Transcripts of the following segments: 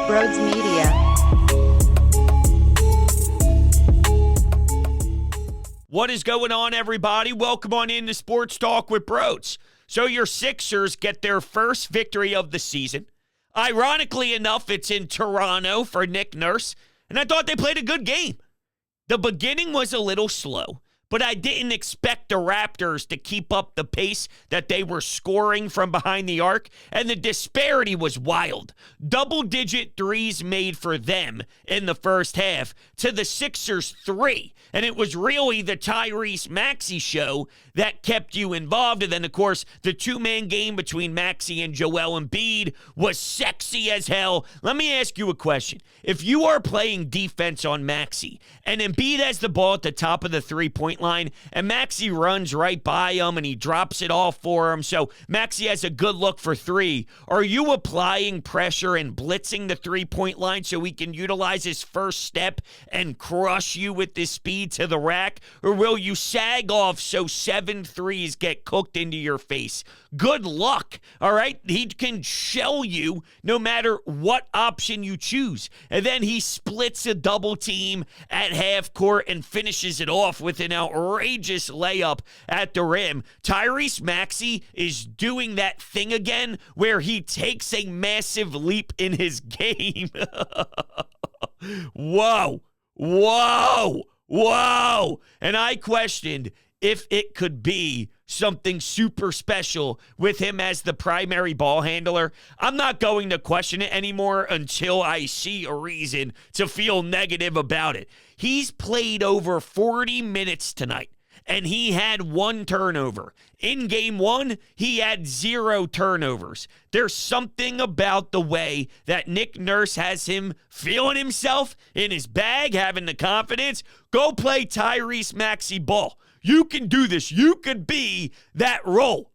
Broads Media. What is going on, everybody? Welcome on into Sports Talk with Broads. So your Sixers get their first victory of the season. Ironically enough, it's in Toronto for Nick Nurse, and I thought they played a good game. The beginning was a little slow, but I didn't expect the Raptors to keep up the pace that they were scoring from behind the arc, and the disparity was wild. Double-digit threes made for them in the first half to the Sixers 3, and it was really the Tyrese Maxey show that kept you involved. And then, of course, the two-man game between Maxey and Joel Embiid was sexy as hell. Let me ask you a question. If you are playing defense on Maxey and Embiid has the ball at the top of the three-point line and Maxey runs right by him and he drops it all for him, so Maxey has a good look for three, are you applying pressure and blitzing the three-point line so he can utilize his first step and crush you with this speed to the rack? Or will you sag off so 7 threes get cooked into your face? Good luck, all right? He can shell you no matter what option you choose. And then he splits a double team at half court and finishes it off with an outrageous layup at the rim. Tyrese Maxey is doing that thing again where he takes a massive leap in his game. Whoa. And I questioned if it could be something super special with him as the primary ball handler. I'm not going to question it anymore until I see a reason to feel negative about it. He's played over 40 minutes tonight, and he had 1 turnover. In game 1, he had 0 turnovers. There's something about the way that Nick Nurse has him feeling himself in his bag, having the confidence. Go play Tyrese Maxey ball. You can do this. You could be that role.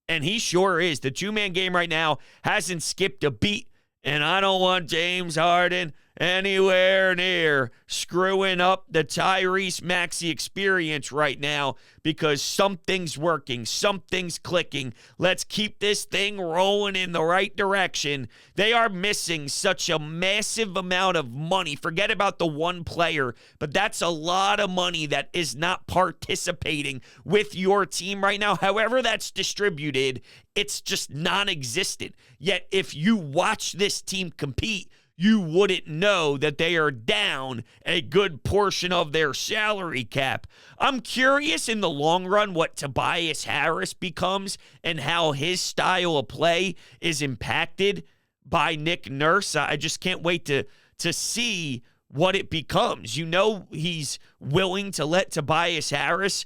And he sure is. The two-man game right now hasn't skipped a beat. And I don't want James Harden anywhere near screwing up the Tyrese Maxey experience right now, because something's working, something's clicking. Let's keep this thing rolling in the right direction. They are missing such a massive amount of money. Forget about the one player, but that's a lot of money that is not participating with your team right now. However that's distributed, it's just non-existent. Yet if you watch this team compete, you wouldn't know that they are down a good portion of their salary cap. I'm curious in the long run what Tobias Harris becomes and how his style of play is impacted by Nick Nurse. I just can't wait to see what it becomes. You know, he's willing to let Tobias Harris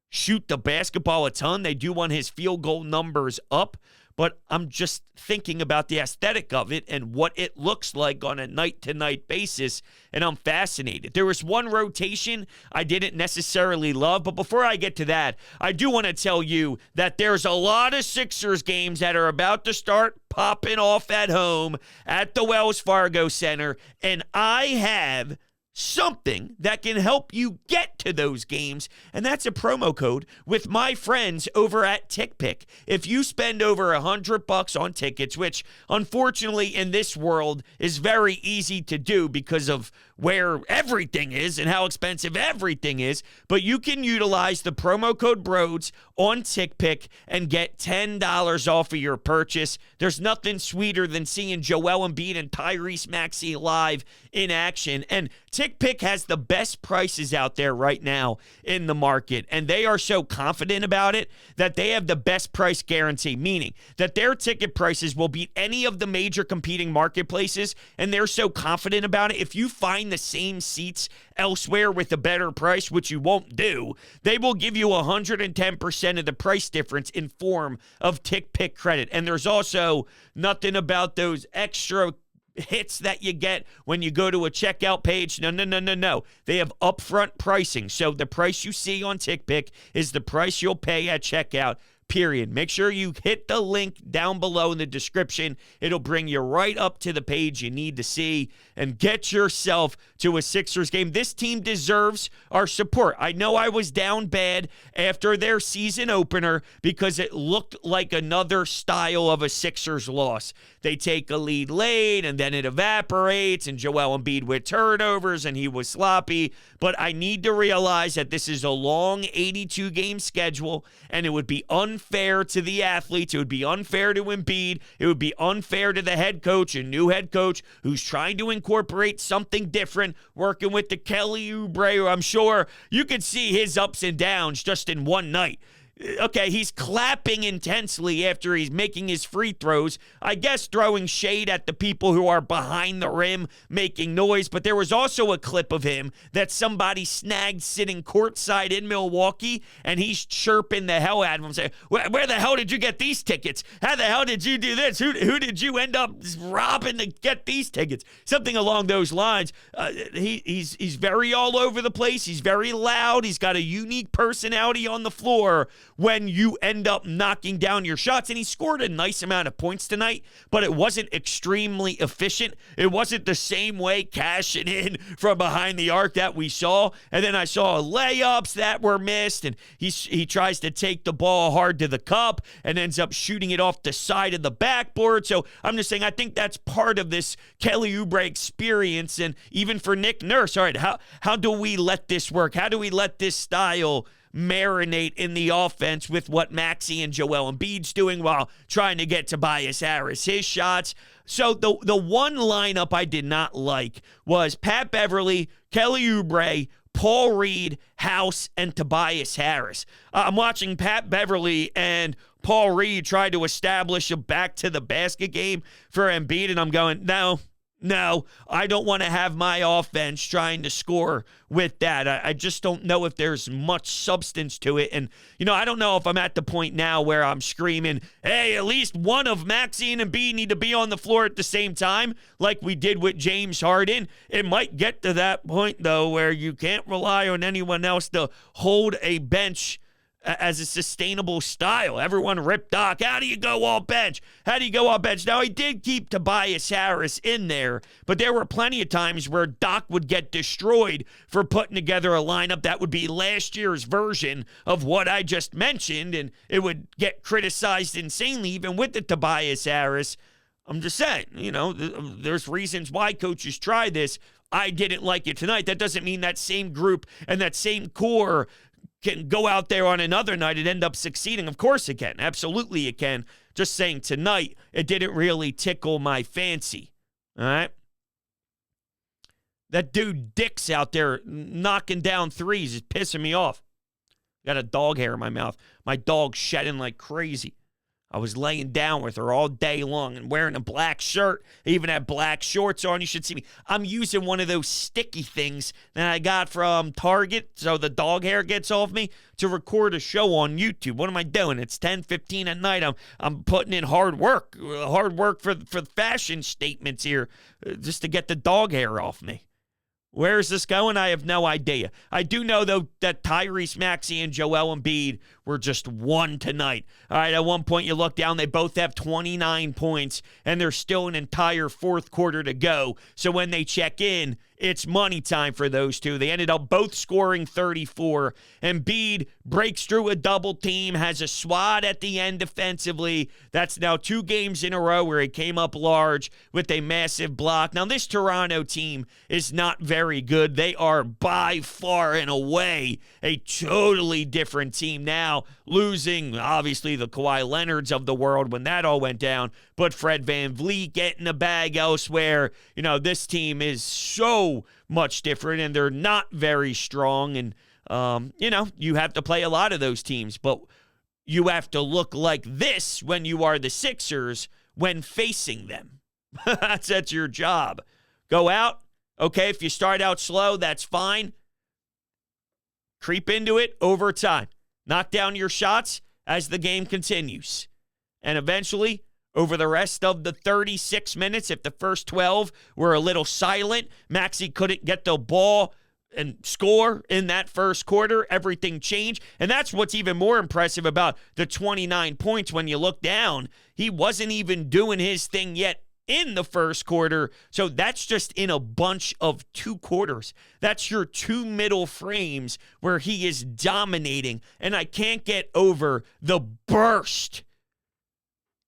shoot the basketball a ton. They do want his field goal numbers up. But I'm just thinking about the aesthetic of it and what it looks like on a night-to-night basis, and I'm fascinated. There was one rotation I didn't necessarily love, but before I get to that, I do want to tell you that there's a lot of Sixers games that are about to start popping off at home at the Wells Fargo Center, and I have something that can help you get to those games, and that's a promo code with my friends over at TickPick. If you spend over $100 on tickets, which unfortunately in this world is very easy to do because of where everything is and how expensive everything is, but you can utilize the promo code BROADS on TickPick and get $10 off of your purchase. There's nothing sweeter than seeing Joel Embiid and Tyrese Maxey live in action, and TickPick has the best prices out there right now in the market, and they are so confident about it that they have the best price guarantee, meaning that their ticket prices will beat any of the major competing marketplaces, and they're so confident about it. If you find the same seats elsewhere with a better price, which you won't do, they will give you 110% of the price difference in form of TickPick credit. And there's also nothing about those extra hits that you get when you go to a checkout page. No. They have upfront pricing. So the price you see on TickPick is the price you'll pay at checkout. period. Make sure you hit the link down below in the description. It'll bring you right up to the page you need to see, and get yourself to a Sixers game. This team deserves our support. I know I was down bad after their season opener because it looked like another style of a Sixers loss. They take a lead late, and then it evaporates, and Joel Embiid with turnovers, and he was sloppy. But I need to realize that this is a long 82-game schedule, and it would be unfair to the athletes. It would be unfair to Embiid. It would be unfair to the head coach, a new head coach who's trying to incorporate something different, working with the Kelly Oubre, who I'm sure you could see his ups and downs just in one night. Okay, he's clapping intensely after he's making his free throws. I guess throwing shade at the people who are behind the rim making noise. But there was also a clip of him that somebody snagged sitting courtside in Milwaukee, and he's chirping the hell out of him, saying, where the hell did you get these tickets? How the hell did you do this? Who did you end up robbing to get these tickets? Something along those lines. He's very all over the place. He's very loud. He's got a unique personality on the floor when you end up knocking down your shots. And he scored a nice amount of points tonight, but it wasn't extremely efficient. It wasn't the same way cashing in from behind the arc that we saw. And then I saw layups that were missed, and he tries to take the ball hard to the cup and ends up shooting it off the side of the backboard. So I'm just saying, I think that's part of this Kelly Oubre experience. And even for Nick Nurse, all right, how do we let this work? How do we let this style marinate in the offense with what Maxey and Joel Embiid's doing while trying to get Tobias Harris his shots? So the one lineup I did not like was Pat Beverly, Kelly Oubre, Paul Reed, House, and Tobias Harris. I'm watching Pat Beverly and Paul Reed try to establish a back-to-the-basket game for Embiid, and I'm going, no, I don't want to have my offense trying to score with that. I just don't know if there's much substance to it. And, I don't know if I'm at the point now where I'm screaming, hey, at least one of Maxey and Embiid need to be on the floor at the same time, like we did with James Harden. It might get to that point, though, where you can't rely on anyone else to hold a bench as a sustainable style. Everyone ripped Doc. How do you go all bench? How do you go all bench? Now, he did keep Tobias Harris in there, but there were plenty of times where Doc would get destroyed for putting together a lineup that would be last year's version of what I just mentioned, and it would get criticized insanely even with the Tobias Harris. I'm just saying, there's reasons why coaches try this. I didn't like it tonight. That doesn't mean that same group and that same core can go out there on another night and end up succeeding. Of course it can. Absolutely it can. Just saying tonight, it didn't really tickle my fancy. All right? That dude Dick's out there knocking down threes is pissing me off. Got a dog hair in my mouth. My dog's shedding like crazy. I was laying down with her all day long and wearing a black shirt. I even had black shorts on. You should see me. I'm using one of those sticky things that I got from Target so the dog hair gets off me to record a show on YouTube. What am I doing? It's 10:15 at night. I'm putting in hard work for fashion statements here just to get the dog hair off me. Where is this going? I have no idea. I do know, though, that Tyrese Maxey and Joel Embiid were just one tonight. All right, at one point you look down, they both have 29 points, and there's still an entire fourth quarter to go. So when they check in, it's money time for those two. They ended up both scoring 34. Embiid breaks through a double team, has a swat at the end defensively. That's now 2 games in a row where he came up large with a massive block. Now, this Toronto team is not very good. They are by far and away a totally different team now, losing, obviously, the Kawhi Leonards of the world when that all went down, but Fred VanVleet getting a bag elsewhere. This team is so much different, and they're not very strong. And, you have to play a lot of those teams, but you have to look like this when you are the Sixers when facing them. That's your job. Go out. Okay, if you start out slow, that's fine. Creep into it over time. Knock down your shots as the game continues. And eventually, over the rest of the 36 minutes, if the first 12 were a little silent, Maxey couldn't get the ball and score in that first quarter. Everything changed. And that's what's even more impressive about the 29 points. When you look down, he wasn't even doing his thing yet in the first quarter. So that's just in a bunch of 2 quarters. That's your 2 middle frames where he is dominating. And I can't get over the burst.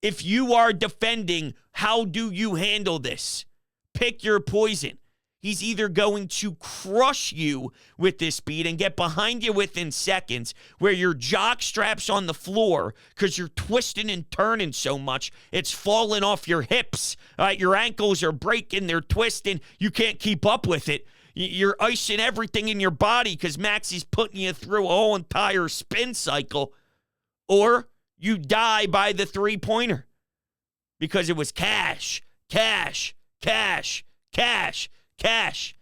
If you are defending, how do you handle this? Pick your poison. He's either going to crush you with this speed and get behind you within seconds, where your jock strap's on the floor because you're twisting and turning so much, it's falling off your hips. Your ankles are breaking, they're twisting. You can't keep up with it. You're icing everything in your body because Maxey's putting you through a whole entire spin cycle. Or you die by the 3-pointer because it was cash, cash, cash, cash. Cash.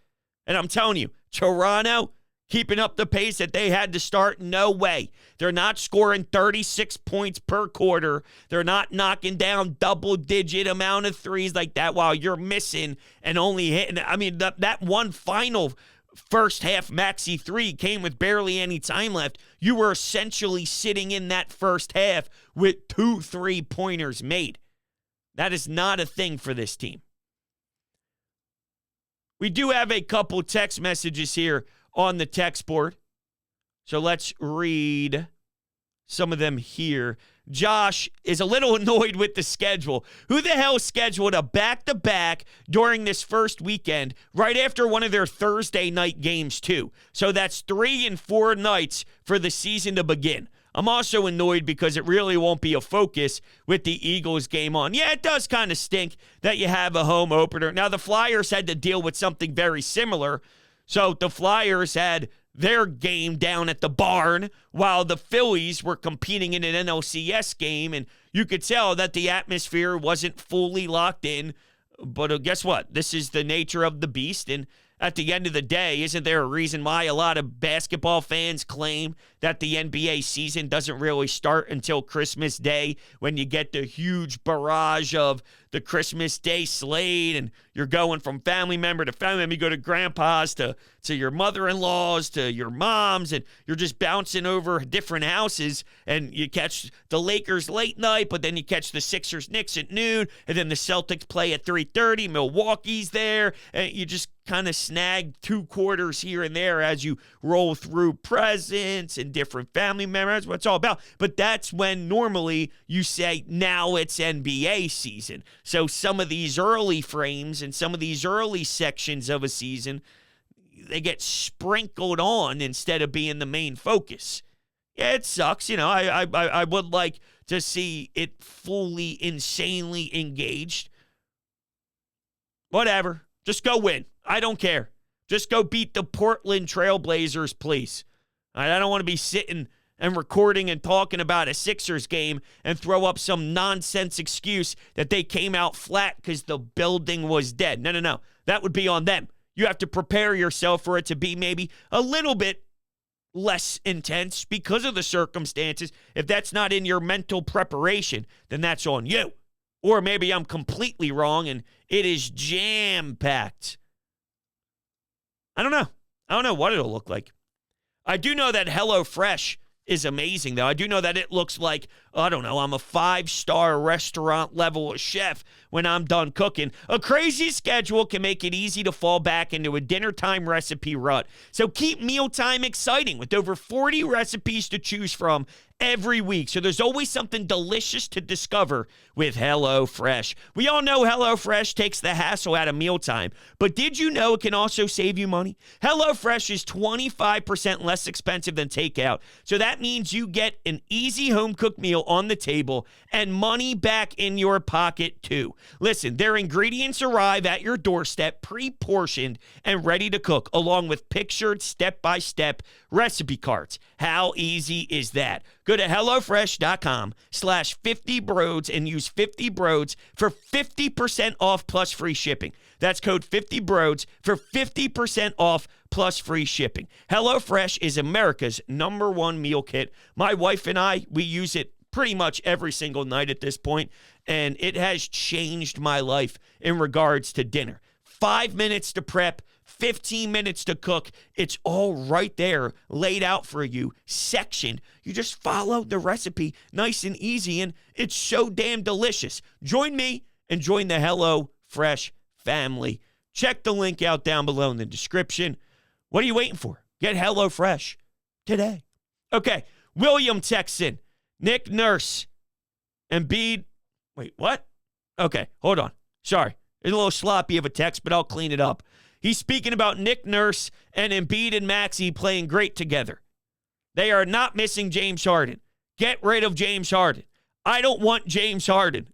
And I'm telling you, Toronto keeping up the pace that they had to start, no way. They're not scoring 36 points per quarter. They're not knocking down double-digit amount of threes like that while you're missing and only hitting. I mean, that one final first half Maxey 3 came with barely any time left. You were essentially sitting in that first half with 2 3-pointers made. That is not a thing for this team. We do have a couple text messages here on the text board. So let's read some of them here. Josh is a little annoyed with the schedule. Who the hell scheduled a back-to-back during this first weekend right after one of their Thursday night games too? So that's 3 and 4 nights for the season to begin. I'm also annoyed because it really won't be a focus with the Eagles game on. Yeah, it does kind of stink that you have a home opener. Now, the Flyers had to deal with something very similar. So the Flyers had their game down at the barn while the Phillies were competing in an NLCS game. And you could tell that the atmosphere wasn't fully locked in. But guess what? This is the nature of the beast. And at the end of the day, isn't there a reason why a lot of basketball fans claim that the NBA season doesn't really start until Christmas Day, when you get the huge barrage of the Christmas Day slate and you're going from family member to family member, you go to grandpa's to your mother-in-law's to your mom's, and you're just bouncing over different houses, and you catch the Lakers late night, but then you catch the Sixers Knicks at noon, and then the Celtics play at 3:30, Milwaukee's there, and you just kind of snag 2 quarters here and there as you roll through presents and different family members. That's what it's all about. But that's when normally you say, now it's NBA season. So some of these early frames and some of these early sections of a season, they get sprinkled on instead of being the main focus. Yeah, it sucks. You know, I would like to see it fully, insanely engaged. Whatever. Just go win. I don't care. Just go beat the Portland Trailblazers, please. I don't want to be sitting and recording and talking about a Sixers game and throw up some nonsense excuse that they came out flat because the building was dead. No. That would be on them. You have to prepare yourself for it to be maybe a little bit less intense because of the circumstances. If that's not in your mental preparation, then that's on you. Or maybe I'm completely wrong and it is jam-packed. I don't know what it'll look like. I do know that HelloFresh is amazing, though. I do know that it looks like, I don't know, I'm a 5-star restaurant level chef when I'm done cooking. A crazy schedule can make it easy to fall back into a dinner time recipe rut. So keep mealtime exciting with over 40 recipes to choose from every week. So there's always something delicious to discover with HelloFresh. We all know HelloFresh takes the hassle out of mealtime, but did you know it can also save you money? HelloFresh is 25% less expensive than takeout. So that means you get an easy home-cooked meal on the table and money back in your pocket too. Listen, their ingredients arrive at your doorstep pre-portioned and ready to cook, along with pictured step-by-step recipe cards. How easy is that? Go to HelloFresh.com/50broads and use 50broads for 50% off plus free shipping. That's code 50broads for 50% off plus free shipping. HelloFresh is America's #1 meal kit. My wife and I, we use it pretty much every single night at this point, and it has changed my life in regards to dinner. 5 minutes to prep, 15 minutes to cook. It's all right there, laid out for you, sectioned. You just follow the recipe, nice and easy, and it's so damn delicious. Join me and join the Hello Fresh family. Check the link out down below in the description. What are you waiting for? Get Hello Fresh today. Okay, William texts in. Nick Nurse. Embiid. Wait, what? Okay, hold on. Sorry. It's a little sloppy of a text, but I'll clean it up. He's speaking about Nick Nurse and Embiid and Maxey playing great together. They are not missing James Harden. Get rid of James Harden. I don't want James Harden.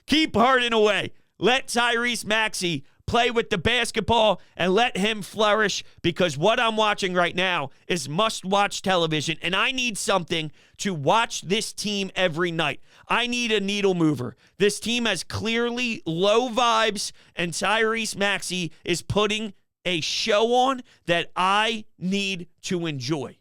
Keep Harden away. Let Tyrese Maxey play with the basketball and let him flourish, because what I'm watching right now is must-watch television, and I need something to watch this team every night. I need a needle mover. This team has clearly low vibes, and Tyrese Maxey is putting a show on that I need to enjoy.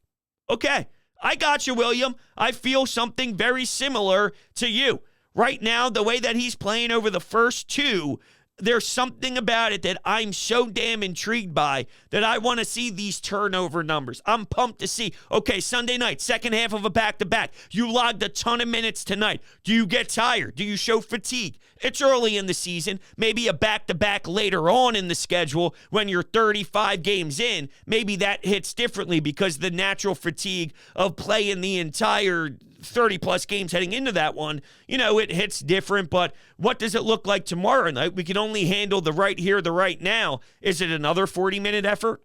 Okay, I got you, William. I feel something very similar to you. Right now, the way that he's playing over the first two, there's something about it that I'm so damn intrigued by that I want to see these turnover numbers. I'm pumped to see, okay, Sunday night, second half of a back-to-back. You logged a ton of minutes tonight. Do you get tired? Do you show fatigue? It's early in the season. Maybe a back-to-back later on in the schedule when you're 35 games in. Maybe that hits differently because the natural fatigue of playing the entire 30-plus games heading into that one, it hits different. But what does it look like tomorrow night? We can only handle the right here, the right now. Is it another 40-minute effort?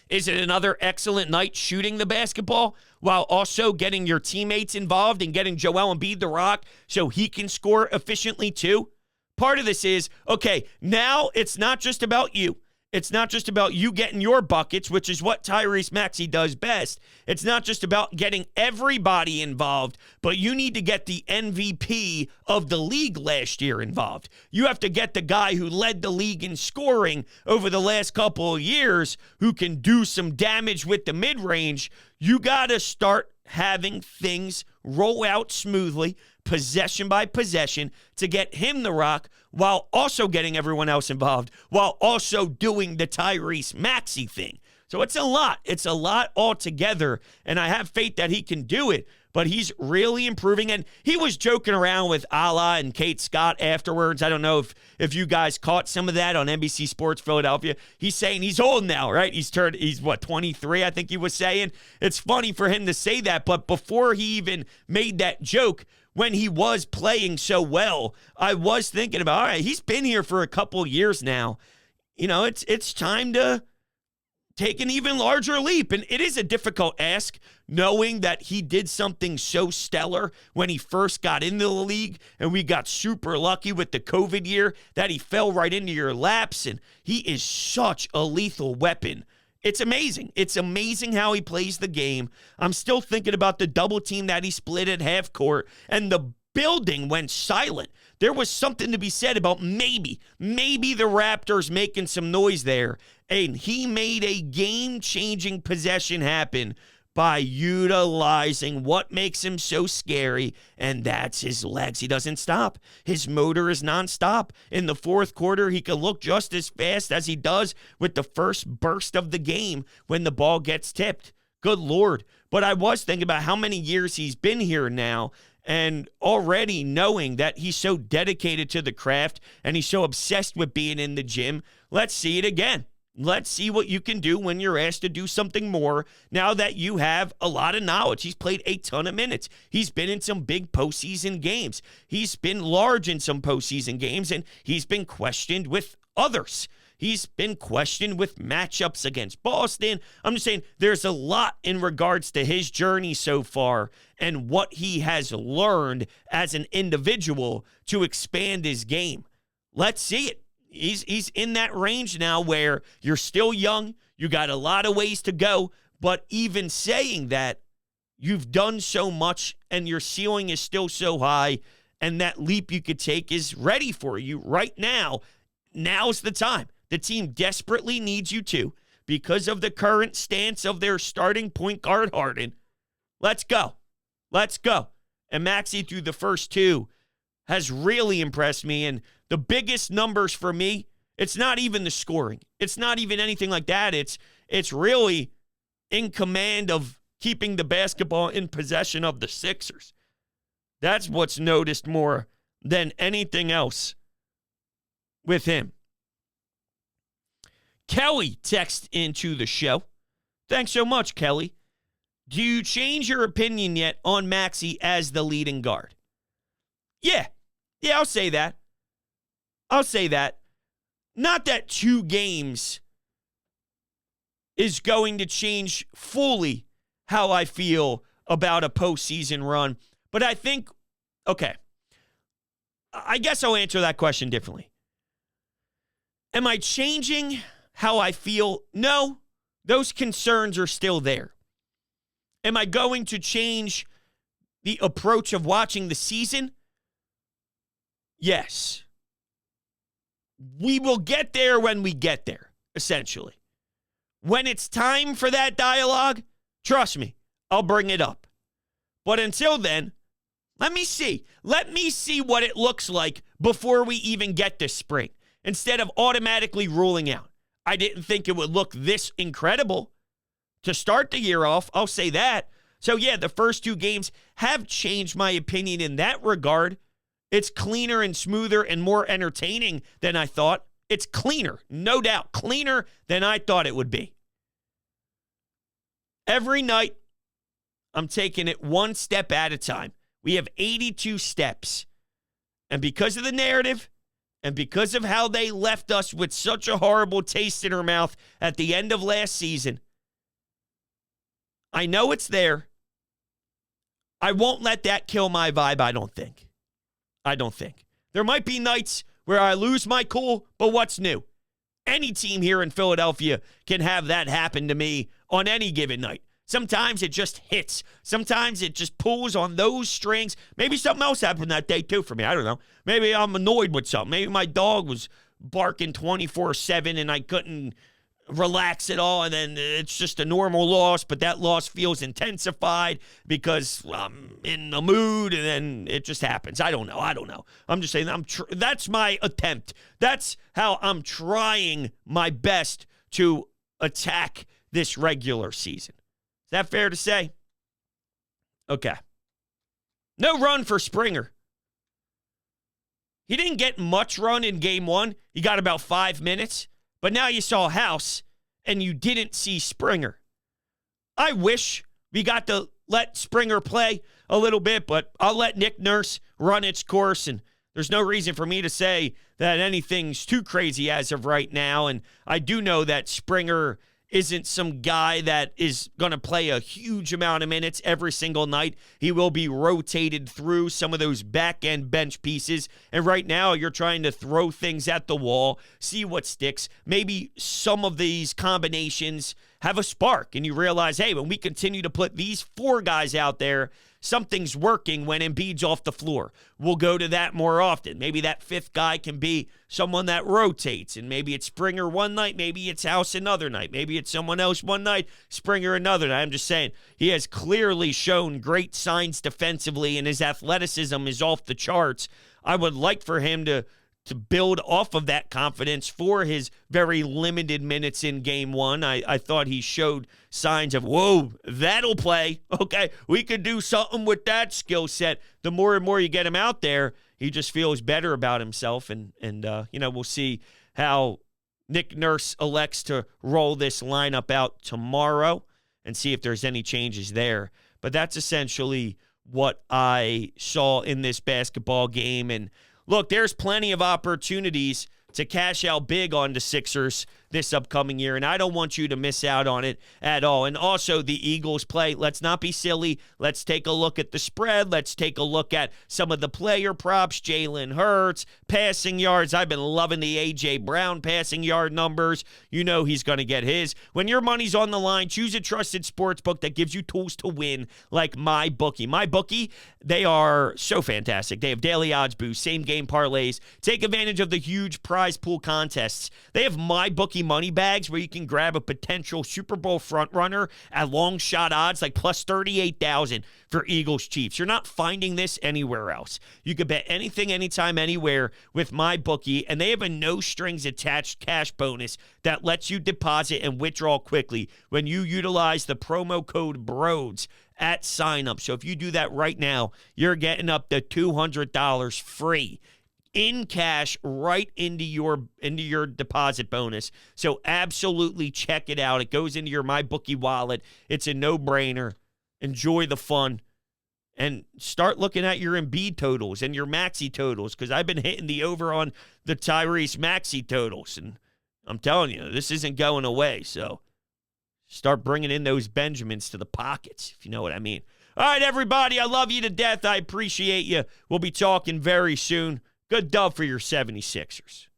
Is it another excellent night shooting the basketball while also getting your teammates involved and getting Joel Embiid the rock so he can score efficiently too? Part of this is, okay, now it's not just about you. It's not just about you getting your buckets, which is what Tyrese Maxey does best. It's not just about getting everybody involved, but you need to get the MVP of the league last year involved. You have to get the guy who led the league in scoring over the last couple of years, who can do some damage with the mid-range. You got to start having things roll out smoothly, possession by possession, to get him the rock while also getting everyone else involved, while also doing the Tyrese Maxey thing. So it's a lot. It's a lot altogether, and I have faith that he can do it, but he's really improving. And he was joking around with Ala and Kate Scott afterwards. I don't know if you guys caught some of that on NBC Sports Philadelphia. He's saying he's old now, right? He's 23, I think he was saying. It's funny for him to say that, but before he even made that joke, when he was playing so well, I was thinking about, all right, he's been here for a couple years now. It's time to take an even larger leap. And it is a difficult ask, knowing that he did something so stellar when he first got into the league, and we got super lucky with the COVID year that he fell right into your laps, and he is such a lethal weapon. It's amazing. It's amazing how he plays the game. I'm still thinking about the double team that he split at half court, and the building went silent. There was something to be said about maybe the Raptors making some noise there, and he made a game-changing possession happen by utilizing what makes him so scary, and that's his legs. He doesn't stop. His motor is nonstop. In the fourth quarter, he can look just as fast as he does with the first burst of the game when the ball gets tipped. Good Lord. But I was thinking about how many years he's been here now, and already knowing that he's so dedicated to the craft and he's so obsessed with being in the gym. Let's see it again. Let's see what you can do when you're asked to do something more now that you have a lot of knowledge. He's played a ton of minutes. He's been in some big postseason games. He's been large in some postseason games, and he's been questioned with others. He's been questioned with matchups against Boston. I'm just saying there's a lot in regards to his journey so far and what he has learned as an individual to expand his game. Let's see it. He's in that range now where you're still young, you got a lot of ways to go, but even saying that, you've done so much and your ceiling is still so high, and that leap you could take is ready for you right now. Now's the time. The team desperately needs you to, because of the current stance of their starting point guard, Harden. Let's go. Let's go. And Maxey, through the first two, has really impressed me. And the biggest numbers for me It's not even the scoring. It's not even anything like that. It's really in command of keeping the basketball in possession of the Sixers. That's what's noticed more than anything else with him. Kelly texted into the show. Thanks so much, Kelly. Do you change your opinion yet on Maxey as the leading guard? Yeah, I'll say that. Not that 2 games is going to change fully how I feel about a postseason run. But I think, okay, I guess I'll answer that question differently. Am I changing how I feel? No, those concerns are still there. Am I going to change the approach of watching the season? Yes. We will get there when we get there, essentially. When it's time for that dialogue, trust me, I'll bring it up. But until then, let me see. Let me see what it looks like before we even get to spring, instead of automatically ruling out. I didn't think it would look this incredible to start the year off. I'll say that. So, yeah, the first 2 games have changed my opinion in that regard. It's cleaner and smoother and more entertaining than I thought. It's cleaner, no doubt. Cleaner than I thought it would be. Every night, I'm taking it one step at a time. We have 82 steps. And because of the narrative, and because of how they left us with such a horrible taste in our mouth at the end of last season, I know it's there. I won't let that kill my vibe, I don't think. There might be nights where I lose my cool, but what's new? Any team here in Philadelphia can have that happen to me on any given night. Sometimes it just hits. Sometimes it just pulls on those strings. Maybe something else happened that day too for me. I don't know. Maybe I'm annoyed with something. Maybe my dog was barking 24/7 and I couldn't relax at all, and then it's just a normal loss, but that loss feels intensified because I'm in the mood, and then it just happens. I don't know. I'm just saying that's my attempt. That's how I'm trying my best to attack this regular season. Is that fair to say? Okay. No run for Springer. He didn't get much run in game 1. He got about 5 minutes. But now you saw House, and you didn't see Springer. I wish we got to let Springer play a little bit, but I'll let Nick Nurse run its course, and there's no reason for me to say that anything's too crazy as of right now. And I do know that Springer isn't some guy that is going to play a huge amount of minutes every single night. He will be rotated through some of those back-end bench pieces. And right now, you're trying to throw things at the wall, see what sticks. Maybe some of these combinations have a spark, and you realize, hey, when we continue to put these 4 guys out there, something's working when Embiid's off the floor. We'll go to that more often. Maybe that 5th guy can be someone that rotates, and maybe it's Springer one night, maybe it's House another night, maybe it's someone else one night, Springer another night. I'm just saying, he has clearly shown great signs defensively, and his athleticism is off the charts. I would like for him to build off of that confidence for his very limited minutes in game 1. I thought he showed signs of, whoa, that'll play. Okay, we could do something with that skill set. The more and more you get him out there, he just feels better about himself. And we'll see how Nick Nurse elects to roll this lineup out tomorrow and see if there's any changes there. But that's essentially what I saw in this basketball game. And look, there's plenty of opportunities to cash out big on the Sixers this upcoming year, and I don't want you to miss out on it at all. And also, the Eagles play. Let's not be silly. Let's take a look at the spread. Let's take a look at some of the player props. Jalen Hurts, passing yards. I've been loving the A.J. Brown passing yard numbers. You know he's going to get his. When your money's on the line, choose a trusted sportsbook that gives you tools to win, like MyBookie. MyBookie, they are so fantastic. They have daily odds boosts, same-game parlays. Take advantage of the huge prize pool contests. They have MyBookie bookie money bags where you can grab a potential Super Bowl front runner at long shot odds like plus 38,000 for Eagles Chiefs. You're not finding this anywhere else. You could bet anything, anytime, anywhere with my bookie, and they have a no strings attached cash bonus that lets you deposit and withdraw quickly when you utilize the promo code BRODES at sign up. So if you do that right now, you're getting up to $200 free in cash right into your deposit bonus. So absolutely check it out. It goes into your MyBookie wallet. It's a no-brainer. Enjoy the fun. And start looking at your Embiid totals and your Maxey totals, because I've been hitting the over on the Tyrese Maxey totals. And I'm telling you, this isn't going away. So start bringing in those Benjamins to the pockets, if you know what I mean. All right, everybody, I love you to death. I appreciate you. We'll be talking very soon. Good dub for your 76ers.